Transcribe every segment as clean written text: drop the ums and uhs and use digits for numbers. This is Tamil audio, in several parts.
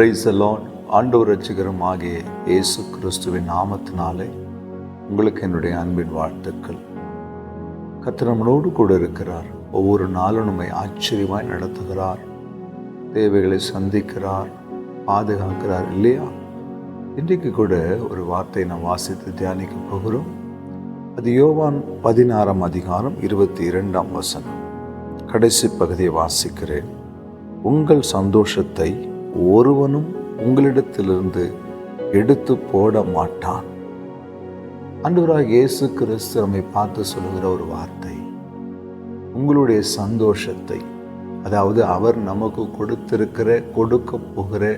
Praise the Lord. ஆண்டவர் இரட்சகரும் ஆகிய இயேசு கிறிஸ்துவின் நாமத்தினாலே உங்களுக்கு என்னுடைய அன்பின் வாழ்த்துக்கள். கர்த்தர் நம்மளோடு கூட இருக்கிறார். ஒவ்வொரு நாளும் நம்மை ஆச்சரியமாய் நடத்துகிறார், தேவைகளை சந்திக்கிறார், பாதுகாக்கிறார் இல்லையா? இன்றைக்கு கூட ஒரு வார்த்தை நாம் வாசித்து தியானிக்க போகிறோம். அது யோவான் 16 அதிகாரம் 22 கடைசி பகுதியை வாசிக்கிறேன். உங்கள் சந்தோஷத்தை ஒருவனும் உங்களிடத்திலிருந்து எடுத்து போட மாட்டான். ஆண்டவராகிய இயேசு கிறிஸ்து நம்மை பார்த்து சொல்லுகிற ஒரு வார்த்தை, உங்களுடைய சந்தோஷத்தை, அதாவது அவர் நமக்கு கொடுக்க போகிற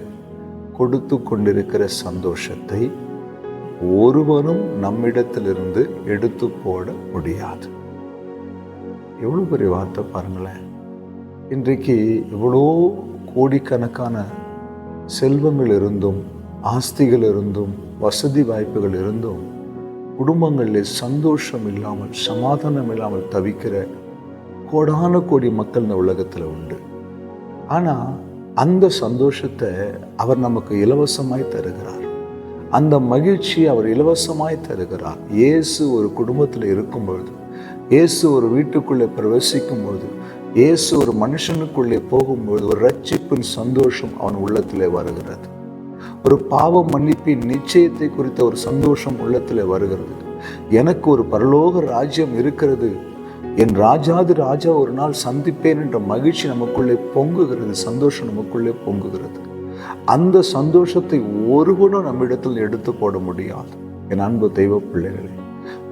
கொடுத்து கொண்டிருக்கிற சந்தோஷத்தை ஒருவனும் நம்மிடத்திலிருந்து எடுத்து போட முடியாது. எவ்வளோ பெரிய வார்த்தை பாருங்களேன். இன்றைக்கு எவ்வளோ கோடிக்கணக்கான செல்வங்கள் இருந்தும், ஆஸ்திகள் இருந்தும், வசதி வாய்ப்புகள் இருந்தும் குடும்பங்களில் சந்தோஷம் இல்லாமல், சமாதானம் இல்லாமல் தவிக்கிற கோடான கோடி மக்கள் இந்த உலகத்தில் உண்டு. ஆனால் அந்த சந்தோஷத்தை அவர் நமக்கு இலவசமாய் தருகிறார். அந்த மகிழ்ச்சியை அவர் இலவசமாய் தருகிறார். இயேசு ஒரு குடும்பத்தில் இருக்கும் பொழுது, இயேசு ஒரு வீட்டுக்குள்ளே பிரவேசிக்கும் பொழுது, இயேசு ஒரு மனுஷனுக்குள்ளே போகும்போது ஒரு ரட்சிப்பின் சந்தோஷம் அவன் உள்ளத்திலே வருகிறது. ஒரு பாவ மன்னிப்பின் நிச்சயத்தை குறித்த ஒரு சந்தோஷம் உள்ளத்திலே வருகிறது. எனக்கு ஒரு பரலோக ராஜ்யம் இருக்கிறது, என் ராஜாதி ராஜா ஒரு நாள் சந்திப்பேன் என்ற மகிழ்ச்சி நமக்குள்ளே பொங்குகிறது, சந்தோஷம் நமக்குள்ளே பொங்குகிறது. அந்த சந்தோஷத்தை ஒருவனும் நம்மிடத்தில் எடுத்து போட முடியாது. என் அன்பு தெய்வ பிள்ளைகளே,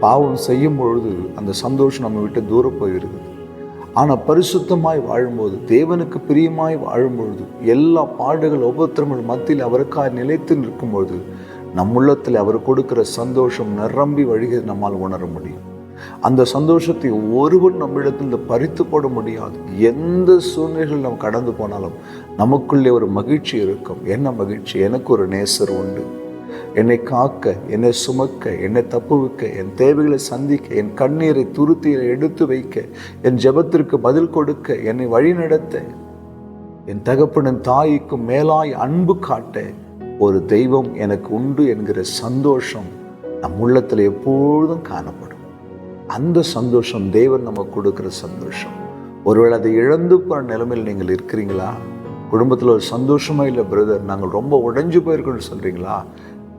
பாவம் செய்யும் பொழுது அந்த சந்தோஷம் நம்ம விட்டு தூரம் போகிறது. ஆனால் பரிசுத்தமாய் வாழும்போது, தேவனுக்கு பிரியமாய் வாழும்பொழுது, எல்லா பாடுகள் உபத்திரங்கள் மத்தியில் அவருக்காக நிலைத்து நிற்கும்பொழுது நம் உள்ளத்தில் அவர் கொடுக்கிற சந்தோஷம் நிரம்பி வழிக நம்மால் உணர முடியும். அந்த சந்தோஷத்தை ஒருவன் நம்மிடத்தில் பறித்து போட முடியாது. எந்த சூழ்நிலைகள் நாம் கடந்து போனாலும் நமக்குள்ளே ஒரு மகிழ்ச்சி இருக்கும். என்ன மகிழ்ச்சி? எனக்கு ஒரு நேசர் உண்டு, என்னை காக்க, என்னை சுமக்க, என்னை தப்புவிக்க, என் தேவைகளை சந்திக்க, என் கண்ணீரை துருத்தியை எடுத்து வைக்க, என் ஜெபத்திற்கு பதில் கொடுக்க, என்னை வழி நடத்த, என் தகப்பனின் தாய்க்கு மேலாய் அன்பு காட்ட ஒரு தெய்வம் எனக்கு உண்டு என்கிற சந்தோஷம் நம் உள்ளத்தில் எப்பொழுதும் காணப்படும். அந்த சந்தோஷம் தேவன் நமக்கு கொடுக்கிற சந்தோஷம். ஒருவேளை அதை இழந்து போகிற நிலைமையில் நீங்கள் இருக்கிறீங்களா? குடும்பத்தில் ஒரு சந்தோஷமா இல்லை பிரதர், நாங்கள் ரொம்ப உடைஞ்சு போயிருக்கோன்னு சொல்கிறீங்களா?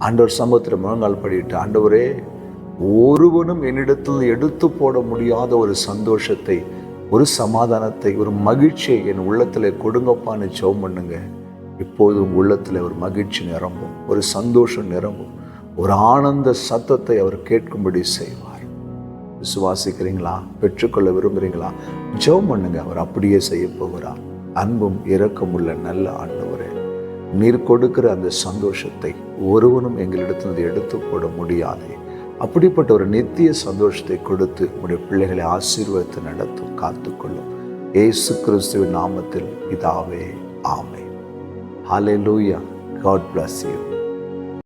ஆண்டவர் சமூகத்தில் முழங்கால் படிட்டு, ஆண்டவரே, ஒருவனும் என்னிடத்தில் எடுத்து போட முடியாத ஒரு சந்தோஷத்தை, ஒரு சமாதானத்தை, ஒரு மகிழ்ச்சியை என் உள்ளத்தில் கொடுங்கப்பான்னு ஜெபம் பண்ணுங்க. இப்போது உங்கள் உள்ளத்தில் ஒரு மகிழ்ச்சி நிரம்பும், ஒரு சந்தோஷம் நிரம்பும், ஒரு ஆனந்த சத்தத்தை அவர் கேட்கும்படி செய்வார். விசுவாசிக்கிறீங்களா? பெற்றுக்கொள்ள விரும்புகிறீங்களா? ஜெபம் பண்ணுங்க. அவர் அப்படியே செய்ய போகிறார். அன்பும் இரக்கமுள்ள நல்ல ஆண்டவரே, நீர் கொடுக்கிற அந்த சந்தோஷத்தை ஒருவனும் எங்களிடத்தில் எடுத்து போட முடியாது. அப்படிப்பட்ட ஒரு நித்திய சந்தோஷத்தை கொடுத்து உடைய பிள்ளைகளை ஆசீர்வதித்து நடத்தும், காத்துக்கொள்ளும். இயேசு கிறிஸ்துவின் நாமத்தில் பிதாவே, ஆமென். ஹல்லேலூயா. God bless you.